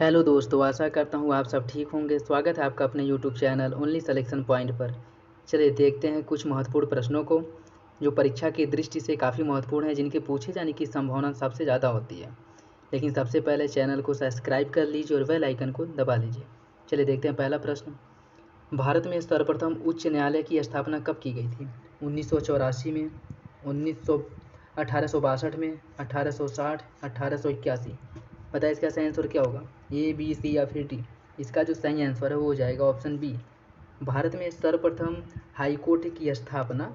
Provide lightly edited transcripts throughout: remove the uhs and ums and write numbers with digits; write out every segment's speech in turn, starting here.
Hello दोस्तों, आशा करता हूँ आप सब ठीक होंगे। स्वागत है आपका अपने YouTube channel only selection point पर। चलिए देखते हैं कुछ महत्वपूर्ण प्रश्नों को जो परीक्षा की दृष्टि से काफ़ी महत्वपूर्ण है, जिनके पूछे जाने की संभावना सबसे ज़्यादा होती है। लेकिन सबसे पहले चैनल को सब्सक्राइब कर लीजिए और बेल आइकन को दबा लीजिए। चलिए देखते हैं पहला प्रश्न। भारत में सर्वप्रथम उच्च न्यायालय की स्थापना कब की गई थी? 1984 में, 1862 में, 1860, 1881। बताइए इसका सही आंसर क्या होगा? ए, बी, सी या फिर डी? इसका जो सही आंसर है वो हो जाएगा ऑप्शन बी। भारत में सर्वप्रथम हाई कोर्ट की स्थापना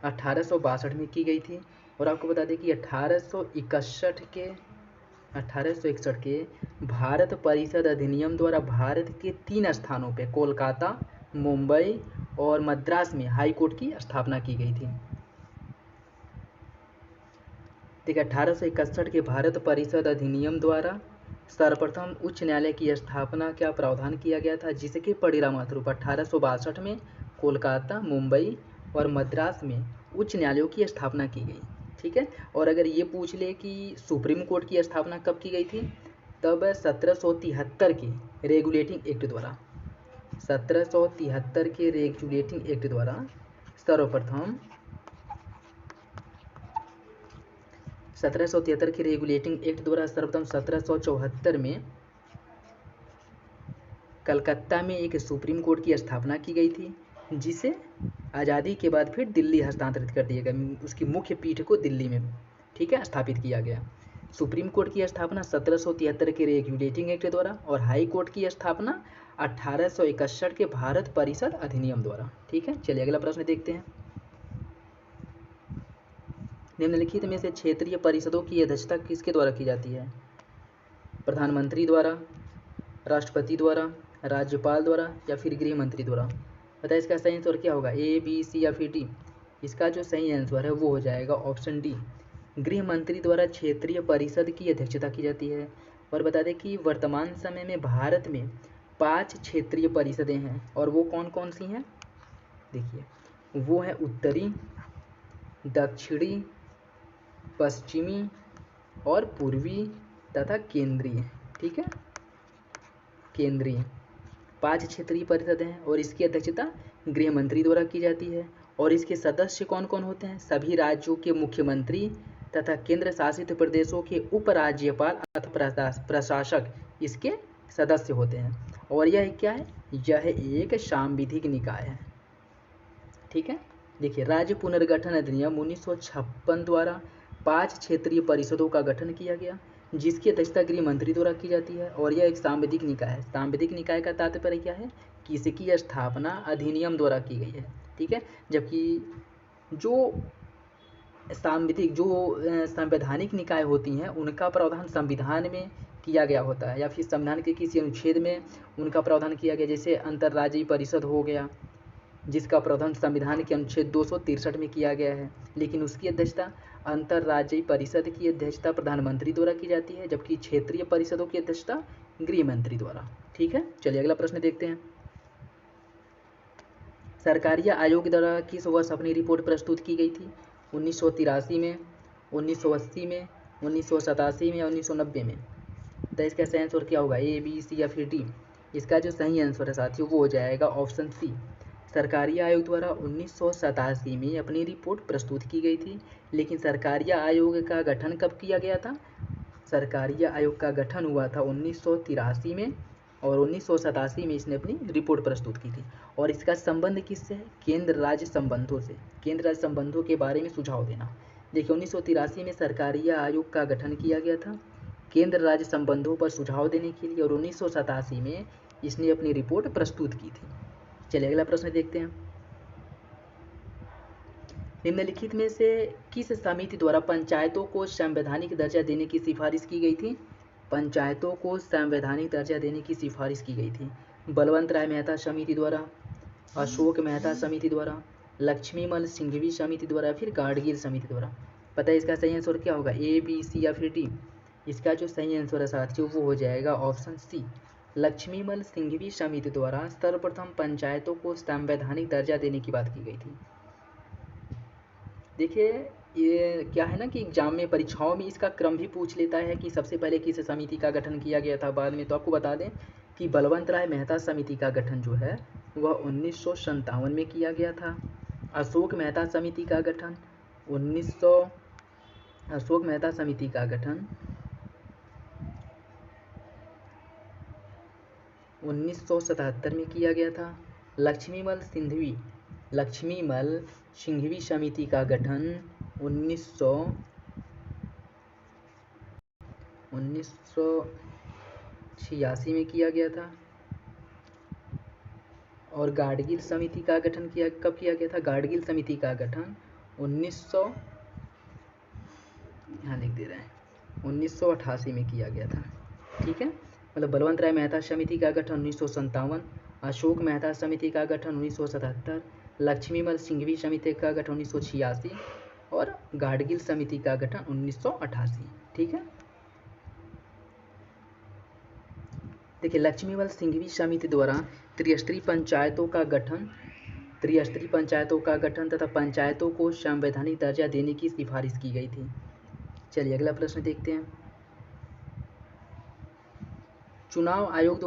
1862 में की गई थी। और आपको बता दें कि 1861 के भारत परिषद अधिनियम द्वारा भारत के 3 स्थानों पे कोलकाता, मुंबई और मद्रास में हाई कोर्ट की स्थापना की गई थी। देखिए 1861 के भारत परिषद अधिनियम द्वारा सर्वप्रथम उच्च न्यायालय की स्थापना का प्रावधान किया गया था, जिसके परिणामस्वरूप 1862 में कोलकाता, मुंबई और मद्रास में उच्च न्यायालयों की स्थापना की गई। ठीक है। और अगर ये पूछ ले कि सुप्रीम कोर्ट की स्थापना कब की गई थी, तब 1773 के रेगुलेटिंग एक्ट द्वारा 1773 के रेगुलेटिंग एक्ट द्वारा सर्वप्रथम 1773 के रेगुलेटिंग एक्ट द्वारा सर्वप्रथम 1774 में कलकत्ता में एक सुप्रीम कोर्ट की स्थापना की गई थी, जिसे आज़ादी के बाद फिर दिल्ली हस्तांतरित कर दिया गया। उसकी मुख्य पीठ को दिल्ली में, ठीक है, स्थापित किया गया। सुप्रीम कोर्ट की स्थापना 1773 के रेगुलेटिंग एक्ट द्वारा और हाई कोर्ट की स्थापना 1861 के भारत परिषद अधिनियम द्वारा। ठीक है। चलिए अगला प्रश्न देखते हैं। निम्नलिखित में से क्षेत्रीय परिषदों की अध्यक्षता किसके द्वारा की जाती है? प्रधानमंत्री द्वारा, राष्ट्रपति द्वारा, राज्यपाल द्वारा या फिर गृह मंत्री द्वारा? बताइए इसका सही आंसर क्या होगा? ए, बी, सी या फिर डी? इसका जो सही आंसर है वो हो जाएगा ऑप्शन डी। गृह मंत्री द्वारा क्षेत्रीय परिषद की अध्यक्षता की जाती है। और बता दें कि वर्तमान समय में भारत में 5 क्षेत्रीय परिषदें हैं। और वो कौन कौन सी हैं? देखिए वो है उत्तरी, दक्षिणी, पश्चिमी और पूर्वी तथा केंद्रीय। ठीक है, केंद्रीय 5 क्षेत्रीय परिषद हैं और इसकी अध्यक्षता गृह मंत्री द्वारा की जाती है। और इसके सदस्य कौन कौन होते हैं? सभी राज्यों के मुख्यमंत्री तथा केंद्र शासित प्रदेशों के उपराज्यपाल अथवा प्रशासक इसके सदस्य होते हैं। और यह क्या है? यह एक सांविधिक निकाय है। ठीक है। देखिए राज्य पुनर्गठन अधिनियम 1956 द्वारा 5 क्षेत्रीय परिषदों का गठन किया गया, जिसकी अध्यक्षता गृह मंत्री द्वारा की जाती है। और यह एक सांविधिक निकाय है। सांविधिक निकाय का तात्पर्य क्या है? कि इसकी स्थापना अधिनियम द्वारा की गई है। ठीक है। जबकि जो सांविधिक संवैधानिक निकाय होती हैं उनका प्रावधान संविधान में किया गया होता है या फिर संविधान के किसी अनुच्छेद में उनका प्रावधान किया गया। जैसे अंतर्राज्यीय परिषद हो गया, जिसका प्रावधान संविधान के अनुच्छेद 263 में किया गया है। लेकिन उसकी अध्यक्षता अंतर्राज्यीय परिषद की अध्यक्षता प्रधानमंत्री द्वारा की जाती है, जबकि क्षेत्रीय परिषदों की अध्यक्षता गृह मंत्री द्वारा। ठीक है। चलिए अगला प्रश्न देखते हैं। सरकारीय आयोग द्वारा किस वर्ष अपनी रिपोर्ट प्रस्तुत की गई थी? 1983 में, 1980 में, 1987 में या 1990 में? तो इसका सही आंसर क्या होगा? ए, बी, सी या फिर डी? इसका जो सही आंसर है साथियों वो हो जाएगा ऑप्शन सी। सरकारीय आयोग द्वारा 1987 में अपनी रिपोर्ट प्रस्तुत की गई थी। लेकिन सरकारीय आयोग का गठन कब किया गया था? सरकारीय आयोग का गठन हुआ था 1983 में और 1987 में इसने अपनी रिपोर्ट प्रस्तुत की थी। और इसका संबंध किससे है? केंद्र राज्य संबंधों से। केंद्र राज्य संबंधों के बारे में सुझाव देना। देखिए 1983 में सरकारीय आयोग का गठन किया गया था केंद्र राज्य संबंधों पर सुझाव देने के लिए, और 1987 में इसने अपनी रिपोर्ट प्रस्तुत की थी। चलिए अगला प्रश्न देखते हैं। निम्नलिखित में से किस समिति द्वारा पंचायतों को संवैधानिक दर्जा देने की सिफारिश की गई थी? पंचायतों को संवैधानिक दर्जा देने की सिफारिश की गई थी बलवंत राय मेहता समिति द्वारा, अशोक मेहता समिति द्वारा, लक्ष्मीमल सिंघवी समिति द्वारा या फिर गाडगिल समिति द्वारा? पता है इसका सही आंसर क्या होगा? ए, बी, सी या फिर डी? इसका जो सही आंसर है साथियों वो हो जाएगा ऑप्शन सी। लक्ष्मीमल सिंघवी समिति द्वारा सर्वप्रथम पंचायतों को संवैधानिक दर्जा देने की बात की गई थी। देखिए ये क्या है ना कि एग्जाम में परीक्षाओं में इसका क्रम भी पूछ लेता है कि सबसे पहले किस समिति का गठन किया गया था बाद में। तो आपको बता दें कि बलवंत राय मेहता समिति का गठन जो है वह 1957 में किया गया था। अशोक मेहता समिति का गठन 1977 में किया गया था। लक्ष्मीमल सिंघवी समिति का गठन 1986 में किया गया था। और गाडगिल समिति का गठन कब किया गया था? गाडगिल समिति का गठन 1988 में किया गया था। ठीक है, मतलब बलवंत राय मेहता समिति का गठन 1957, अशोक मेहता समिति का गठन 1977, लक्ष्मीमल सिंघवी समिति का गठन 1986 और गाडगिल समिति का गठन 1988। ठीक है, देखिए लक्ष्मीमल सिंघवी समिति द्वारा त्रिस्तरीय पंचायतों का गठन तथा पंचायतों को संवैधानिक दर्जा देने की सिफारिश की गई थी। चलिए अगला प्रश्न देखते हैं। चुनाव आयोग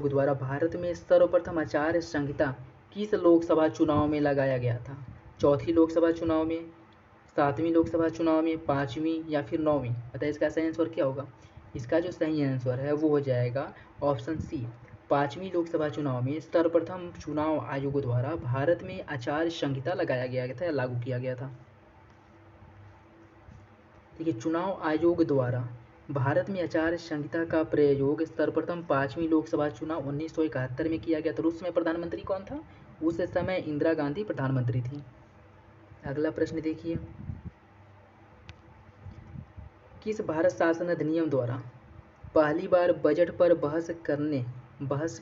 द्वारा भारत में सर्वप्रथम आचार संहिता किस लोकसभा चुनाव में लगाया गया था? चौथी लोकसभा चुनाव में, 7वीं लोकसभा चुनाव में, 5वीं या फिर 9वीं? बताइए इसका सही आंसर क्या होगा? इसका जो सही आंसर है वो हो जाएगा ऑप्शन सी, 5वीं लोकसभा चुनाव में सर्वप्रथम चुनाव आयोग द्वारा भारत में आचार संहिता लगाया गया था या लागू किया गया था। देखिए चुनाव आयोग द्वारा भारत में आचार संहिता का प्रयोग सर्वप्रथम 5वीं लोकसभा चुनाव 1971 में किया गया था। उस समय प्रधानमंत्री कौन था? उस समय इंदिरा गांधी प्रधानमंत्री थी। अगला प्रश्न देखिए, किस भारत शासन अधिनियम द्वारा पहली बार बजट पर बहस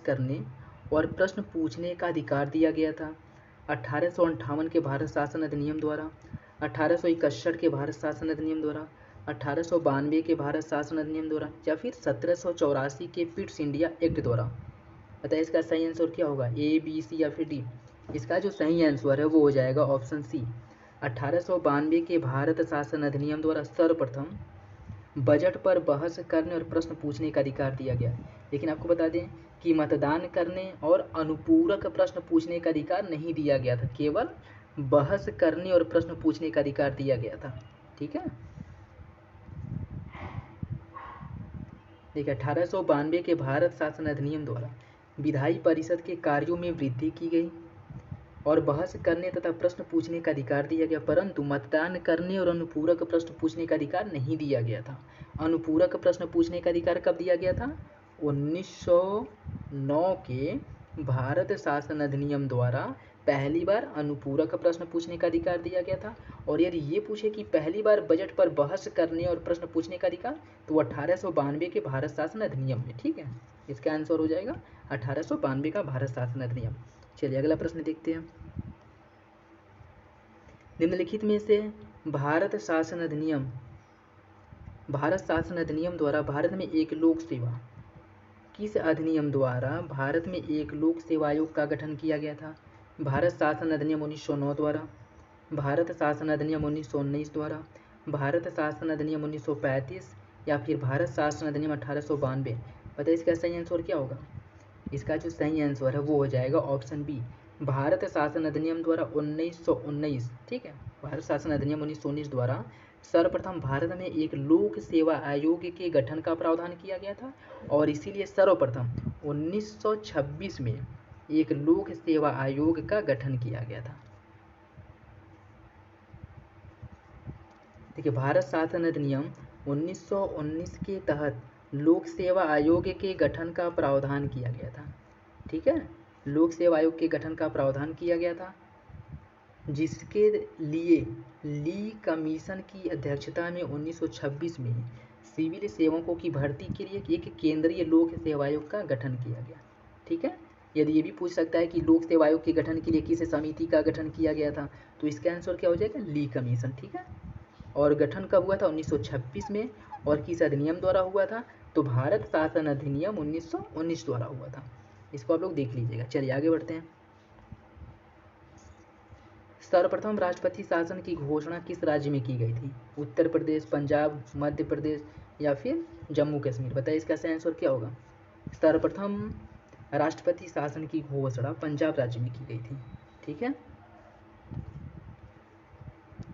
करने और प्रश्न पूछने का अधिकार दिया गया था? 1858 के भारत शासन अधिनियम द्वारा, 1861 के भारत शासन अधिनियम द्वारा, 1892 के भारत शासन अधिनियम द्वारा या फिर 1784 के पिट्स इंडिया एक्ट द्वारा? बताइए इसका सही आंसर क्या होगा? ए, बी, सी या फिर डी? इसका जो सही आंसर है वो हो जाएगा ऑप्शन सी, 1892 के भारत शासन अधिनियम द्वारा सर्वप्रथम बजट पर बहस करने और प्रश्न पूछने का अधिकार दिया गया। लेकिन आपको बता दें कि मतदान करने और अनुपूरक प्रश्न पूछने का अधिकार नहीं दिया गया था, केवल बहस करने और प्रश्न पूछने का अधिकार दिया गया था। ठीक है, देखिए 1892 के भारत शासन अधिनियम द्वारा विधायी परिषद के कार्यों में वृद्धि की गई और बहस करने तथा प्रश्न पूछने का अधिकार दिया गया, परंतु मतदान करने और अनुपूरक प्रश्न पूछने का अधिकार नहीं दिया गया था। अनुपूरक प्रश्न पूछने का अधिकार कब दिया गया था? 1909 के भारत शासन अधिनियम द्वारा पहली बार अनुपूरक प्रश्न पूछने का अधिकार दिया गया था। और यदि ये पूछे कि पहली बार बजट पर बहस करने और प्रश्न पूछने का अधिकार, तो 1892 के भारत शासन अधिनियम में। ठीक है, इसका आंसर हो जाएगा 1892 का भारत शासन अधिनियम। चलिए अगला प्रश्न देखते हैं। निम्नलिखित में से भारत शासन अधिनियम द्वारा भारत में एक लोक सेवा, किस अधिनियम द्वारा भारत में एक लोक सेवा आयोग का गठन किया गया था? भारत शासन अधिनियम 1909 द्वारा, भारत शासन अधिनियम 1919 द्वारा, भारत शासन अधिनियम 1935 या फिर भारत शासन अधिनियम 1892? बताइए इसका सही आंसर क्या होगा? इसका जो सही आंसर है वो हो जाएगा ऑप्शन बी, भारत शासन अधिनियम द्वारा 1919। ठीक है, भारत शासन अधिनियम 1919 द्वारा सर्वप्रथम भारत में एक लोक सेवा आयोग के गठन का प्रावधान किया गया था और इसीलिए सर्वप्रथम 1926 में एक लोक सेवा आयोग का गठन किया गया था। देखिए भारत शासन अधिनियम 1919 के तहत लोक सेवा आयोग के गठन का प्रावधान किया गया था। ठीक है, लोक सेवा आयोग के गठन का प्रावधान किया गया था, जिसके लिए ली कमीशन की अध्यक्षता में 1926 में सिविल सेवकों की भर्ती के लिए एक केंद्रीय लोक सेवा आयोग का गठन किया गया। ठीक है, यदि ये भी पूछ सकता है कि लोक सेवा आयोग के गठन के लिए किस समिति का गठन किया गया था, तो इसका आंसर क्या हो जाएगा? ली कमीशन। ठीक है, और गठन कब हुआ था? 1926 में। और किस अधिनियम द्वारा हुआ था? तो भारत शासन अधिनियम 1919 द्वारा हुआ था। इसको आप लोग देख लीजिएगा। चलिए आगे बढ़ते हैं। सर्वप्रथम राष्ट्रपति शासन की घोषणा किस राज्य में की गई थी? उत्तर प्रदेश, पंजाब, मध्य प्रदेश या फिर जम्मू कश्मीर? बताइए इसका सही आंसर क्या होगा? सर्वप्रथम राष्ट्रपति शासन की घोषणा पंजाब राज्य में की गई थी। ठीक है,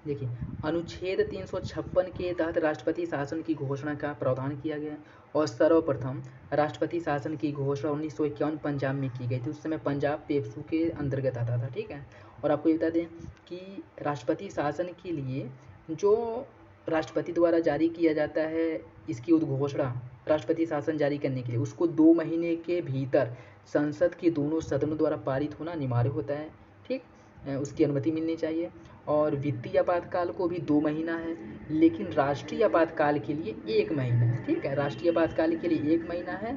देखिए अनुच्छेद 356 के तहत राष्ट्रपति शासन की घोषणा का प्रावधान किया गया और सर्वप्रथम राष्ट्रपति शासन की घोषणा 1951 पंजाब में की गई थी। उस समय पंजाब पेप्सू के अंतर्गत आता था। ठीक है, और आपको ये बता दें कि राष्ट्रपति शासन के लिए जो राष्ट्रपति द्वारा जारी किया जाता है, इसकी उद्घोषणा राष्ट्रपति शासन जारी करने के लिए उसको 2 महीने के भीतर संसद के दोनों सदनों द्वारा पारित होना अनिवार्य होता है। ठीक, उसकी अनुमति मिलनी चाहिए। और वित्तीय आपातकाल को भी 2 महीना है, लेकिन राष्ट्रीय आपातकाल के लिए 1 महीना है। ठीक है, राष्ट्रीय आपातकाल के लिए 1 महीना है,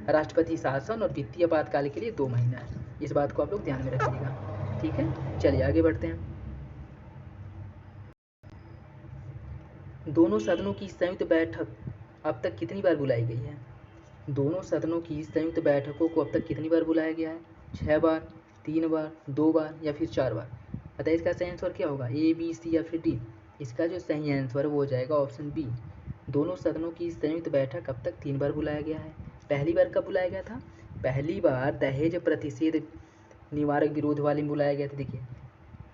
राष्ट्रपति शासन और वित्तीय आपातकाल के लिए 2 महीना है। इस बात को आप लोग ध्यान में रखिएगा। ठीक है, चलिए आगे बढ़ते हैं। दोनों सदनों की संयुक्त बैठक अब तक कितनी बार बुलाई गई है? दोनों सदनों की संयुक्त बैठकों को अब तक कितनी बार बुलाया गया है? 6 बार, 3 बार, 2 बार या फिर 4 बार? बताइए इसका सही आंसर क्या होगा? ए, बी, सी या फिर डी? इसका जो सही आंसर वो हो जाएगा ऑप्शन बी। दोनों सदनों की संयुक्त बैठक अब तक 3 बार बुलाया गया है। पहली बार कब बुलाया गया था? पहली बार दहेज प्रतिषेध निवारक विरोध वाले में बुलाया गया था। देखिए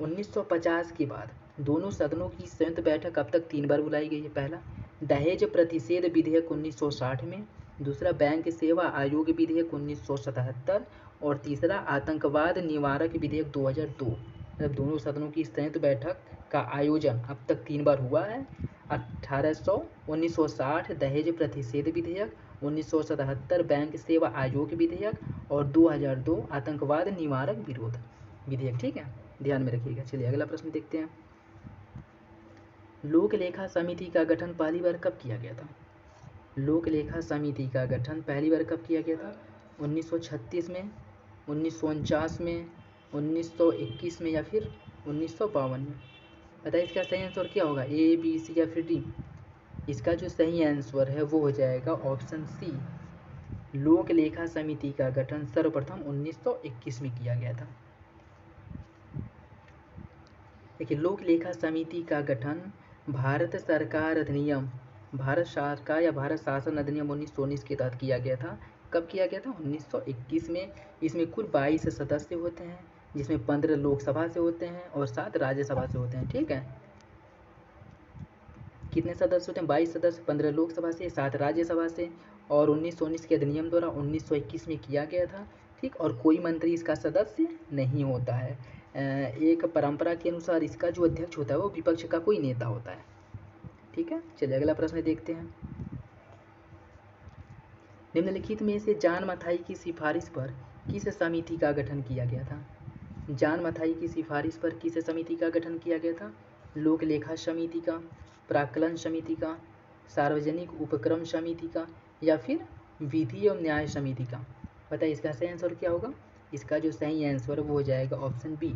1950 के बाद दोनों सदनों की संयुक्त बैठक अब तक 3 बार बुलाई गई है। पहला दहेज प्रतिषेध विधेयक 1960 में, दूसरा बैंक सेवा आयोग विधेयक 1977 और तीसरा आतंकवाद निवारक विधेयक 2002। मतलब दोनों सदनों की संयुक्त बैठक का आयोजन अब तक 3 बार हुआ है। 1960 दहेज प्रतिषेध विधेयक, 1977 बैंक सेवा आयोग विधेयक और 2002 आतंकवाद निवारक विरोध विधेयक। ठीक है, ध्यान में रखिएगा। चलिए अगला प्रश्न देखते हैं। लोक लेखा समिति का गठन पहली बार कब किया गया था? लोक लेखा समिति का गठन पहली बार कब किया गया था? 1936 में, 1949 में, 1921 में या फिर 1952 में? बताइए इसका सही आंसर क्या होगा? ए, बी, सी या फिर डी? इसका जो सही आंसर है वो हो जाएगा ऑप्शन सी। लोक लेखा समिति का गठन सर्वप्रथम 1921 में किया गया था। देखिए लोक लेखा समिति का गठन भारत सरकार अधिनियम, भारत सरकार या भारत शासन अधिनियम 1919 के तहत किया गया था। कब किया गया था? 1921 में। इसमें कुल 22 सदस्य होते हैं, जिसमें 15 लोकसभा से होते हैं और 7 राज्यसभा से होते हैं। ठीक है, कितने सदस्य होते हैं? 22 सदस्य, 15 लोकसभा से, 7 राज्यसभा से और 1919 के अधिनियम द्वारा 1921 में किया गया था। ठीक, और कोई मंत्री इसका सदस्य नहीं होता है। एक परंपरा के अनुसार इसका जो अध्यक्ष होता है वो विपक्ष का कोई नेता होता है। ठीक है, चलिए अगला प्रश्न देखते हैं। निम्नलिखित में से जान मथाई की सिफारिश पर किस समिति का गठन किया गया था? जान मथाई की सिफारिश पर किस समिति का गठन किया गया था? लोक लेखा समिति का, प्राक्कलन समिति का, सार्वजनिक उपक्रम समिति का या फिर विधि एवं न्याय समिति का? बताइए इसका सही आंसर क्या होगा? इसका जो सही आंसर वो हो जाएगा ऑप्शन बी।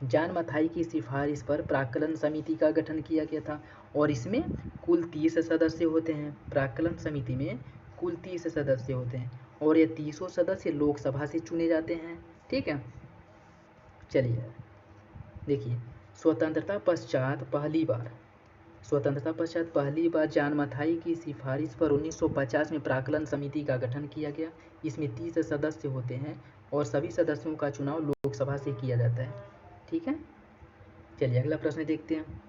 जान मथाई की सिफारिश पर प्राक्कलन समिति का गठन किया गया था और इसमें कुल 30 सदस्य होते हैं। प्राक्कलन समिति में कुल 30 सदस्य होते हैं और ये 30 सदस्य लोकसभा से चुने जाते हैं। ठीक है, चलिए देखिए स्वतंत्रता पश्चात पहली बार जान मथाई की सिफारिश पर 1950 में प्राक्कलन समिति का गठन किया गया। इसमें 30 सदस्य होते हैं और सभी सदस्यों का चुनाव लोकसभा से किया जाता है। ठीक है, चलिए अगला प्रश्न देखते हैं।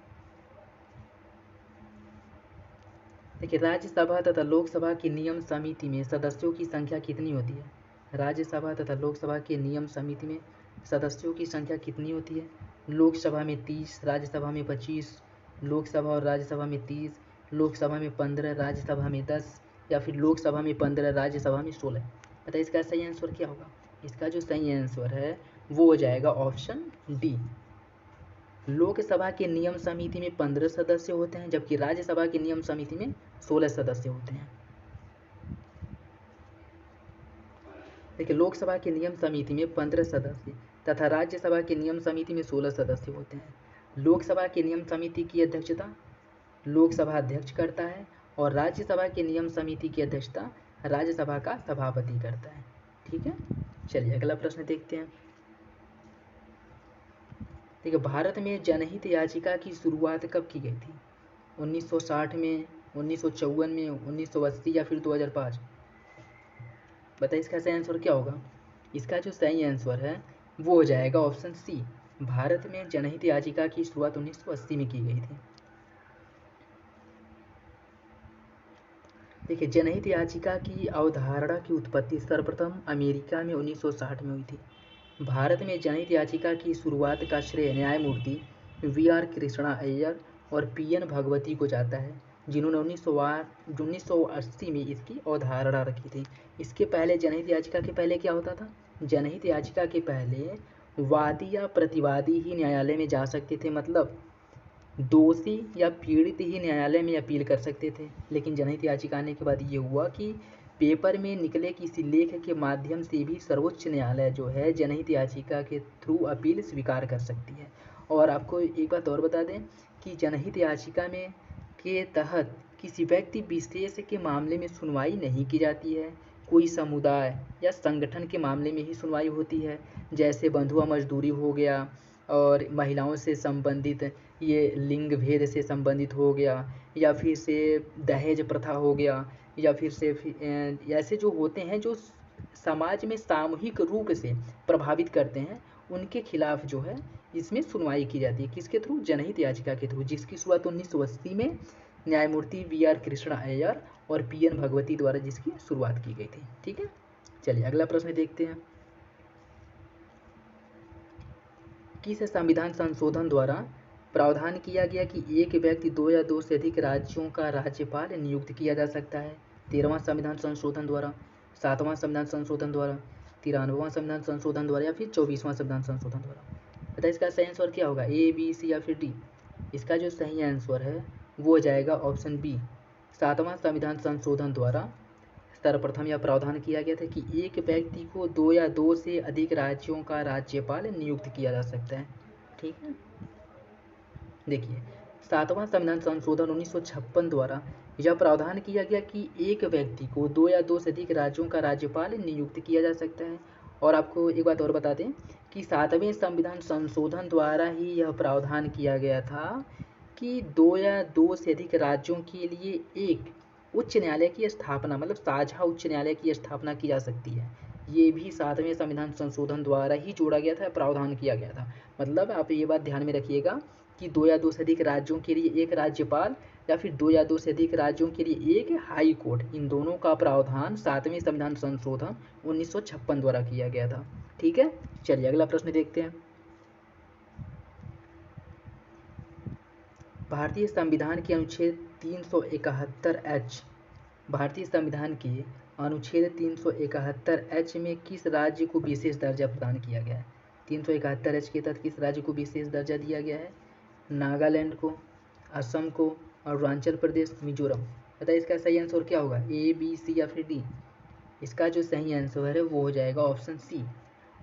देखिए राज्यसभा तथा लोकसभा की नियम समिति में सदस्यों की संख्या कितनी होती है? राज्यसभा तथा लोकसभा के नियम समिति में सदस्यों की संख्या कितनी होती है? लोकसभा में 30, राज्यसभा में 25, लोकसभा और राज्यसभा में 30, लोकसभा में 15, राज्यसभा में 10 या फिर लोकसभा में 15, राज्यसभा में 16? बताइए इसका सही आंसर क्या होगा? इसका जो सही आंसर है वो हो जाएगा ऑप्शन डी। लोकसभा के नियम समिति में 15 सदस्य होते हैं जबकि राज्यसभा की नियम समिति में 16 सदस्य होते हैं। देखिए लोकसभा के नियम समिति में 15 सदस्य तथा राज्यसभा के नियम समिति में 16 सदस्य होते हैं। लोकसभा के नियम समिति की अध्यक्षता लोकसभा अध्यक्ष करता है और राज्यसभा के नियम समिति की अध्यक्षता राज्यसभा का सभापति करता है। ठीक है, चलिए अगला प्रश्न देखते हैं। देखिए, भारत में जनहित याचिका की शुरुआत कब की गई थी? 1960 में, 1954 में, 1980 या फिर 2005? बताइए इसका सही आंसर क्या होगा? इसका जो सही आंसर है वो हो जाएगा ऑप्शन सी। भारत में जनहित याचिका की शुरुआत 1980 में की गई थी। देखिए, जनहित याचिका की अवधारणा की उत्पत्ति सर्वप्रथम अमेरिका में 1960 में हुई थी। भारत में जनहित याचिका की शुरुआत का श्रेय न्यायमूर्ति वी.आर. कृष्णा अय्यर और पी.एन. भगवती को जाता है, जिन्होंने 1980 में इसकी अवधारणा रखी थी। इसके पहले जनहित याचिका के पहले क्या होता था? जनहित याचिका के पहले वादी या प्रतिवादी ही न्यायालय में जा सकते थे, मतलब दोषी या पीड़ित ही न्यायालय में अपील कर सकते थे। लेकिन जनहित याचिका आने के बाद ये हुआ कि पेपर में निकले किसी लेख के माध्यम से भी सर्वोच्च न्यायालय जो है जनहित याचिका के थ्रू अपील स्वीकार कर सकती है। और आपको एक बात और बता दें कि जनहित याचिका में के तहत किसी व्यक्ति विशेष के मामले में सुनवाई नहीं की जाती है, कोई समुदाय या संगठन के मामले में ही सुनवाई होती है, जैसे बंधुआ मजदूरी हो गया और महिलाओं से संबंधित, ये लिंग भेद से संबंधित हो गया, या फिर से दहेज प्रथा हो गया, या फिर से ऐसे जो होते हैं जो समाज में सामूहिक रूप से प्रभावित करते हैं, उनके खिलाफ जो है इसमें सुनवाई की जाती है। किसके थ्रू? जनहित याचिका के थ्रू, जिसकी शुरुआत 1980 में न्यायमूर्ति वी.आर. कृष्णा अय्यर और पी.एन. भगवती द्वारा जिसकी शुरुआत की गई थी। ठीक है, चलिए अगला प्रश्न देखते हैं। किस संविधान संशोधन द्वारा प्रावधान किया गया कि एक व्यक्ति 2 या 2 से अधिक राज्यों का राज्यपाल नियुक्त किया जा सकता है? 13वां संविधान संशोधन द्वारा, 7वां संविधान संशोधन द्वारा, 93वां संविधान संशोधन द्वारा या फिर 24वां संविधान संशोधन द्वारा? बताइए इसका सही आंसर क्या होगा? ए, बी, सी या फिर डी? इसका जो सही आंसर है वो हो जाएगा ऑप्शन बी। 7वां संविधान संशोधन द्वारा सर्वप्रथम यह प्रावधान किया गया था कि एक व्यक्ति को 2 या 2 से अधिक राज्यों का राज्यपाल नियुक्त किया जा सकता है। ठीक है, देखिए 7वां संविधान संशोधन 1956 द्वारा यह प्रावधान किया गया कि एक व्यक्ति को 2 या 2 से अधिक राज्यों का राज्यपाल नियुक्त किया जा सकता है। और आपको एक बात और बता दें कि 7वें संविधान संशोधन द्वारा ही यह प्रावधान किया गया था कि 2 या 2 से अधिक राज्यों के लिए एक उच्च न्यायालय की स्थापना, मतलब साझा उच्च न्यायालय की स्थापना की जा सकती है। ये भी 7वें संविधान संशोधन द्वारा ही जोड़ा गया था, प्रावधान किया गया था। मतलब आप ये बात ध्यान में रखिएगा कि 2 या 2 से अधिक राज्यों के लिए एक राज्यपाल या फिर 2 या 2 से अधिक राज्यों के लिए एक हाई कोर्ट, इन दोनों का प्रावधान 7वें संविधान संशोधन 1956 द्वारा किया गया था। ठीक है, चलिए अगला प्रश्न देखते हैं। भारतीय संविधान के अनुच्छेद 371H, भारतीय संविधान के अनुच्छेद 371H में किस राज्य को विशेष दर्जा प्रदान किया गया है? 371H के तहत किस राज्य को विशेष दर्जा दिया गया है? नागालैंड को, असम को, अरुणाचल प्रदेश, मिजोरम? बताइए इसका सही आंसर क्या होगा? ए, बी, सी या फिर डी? इसका जो सही आंसर है वो हो जाएगा ऑप्शन सी।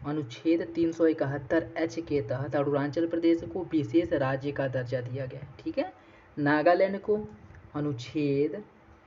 अनुच्छेद 371H के तहत अरुणाचल प्रदेश को विशेष राज्य का दर्जा दिया गया है। ठीक है, नागालैंड को अनुच्छेद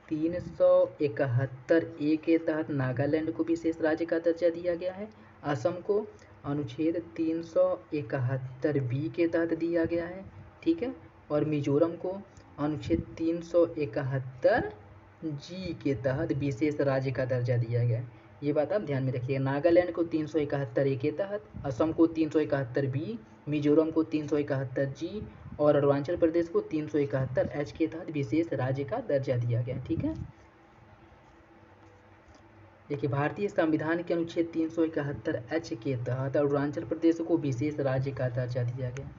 371A के तहत नागालैंड को विशेष राज्य का दर्जा दिया गया है। असम को अनुच्छेद 371B के तहत दिया गया है। ठीक है, और मिजोरम को अनुच्छेद 371G के तहत विशेष राज्य का दर्जा दिया गया है। ये बात आप ध्यान में रखिए। नागालैंड को 371A के तहत, असम को 371B, मिजोरम को 371G और अरुणाचल प्रदेश को 371H के तहत विशेष राज्य का दर्जा दिया गया। ठीक है, देखिए भारतीय संविधान के अनुच्छेद 371H के तहत अरुणाचल प्रदेश को विशेष राज्य का दर्जा दिया गया।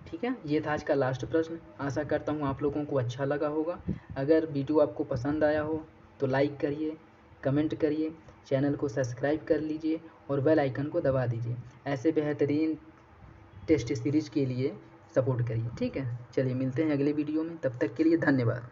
ठीक है, ये था आज का लास्ट प्रश्न। आशा करता हूँ आप लोगों को अच्छा लगा होगा। अगर वीडियो आपको पसंद आया हो तो लाइक करिए, कमेंट करिए, चैनल को सब्सक्राइब कर लीजिए और बेल आइकन को दबा दीजिए। ऐसे बेहतरीन टेस्ट सीरीज के लिए सपोर्ट करिए। ठीक है, चलिए मिलते हैं अगले वीडियो में, तब तक के लिए धन्यवाद।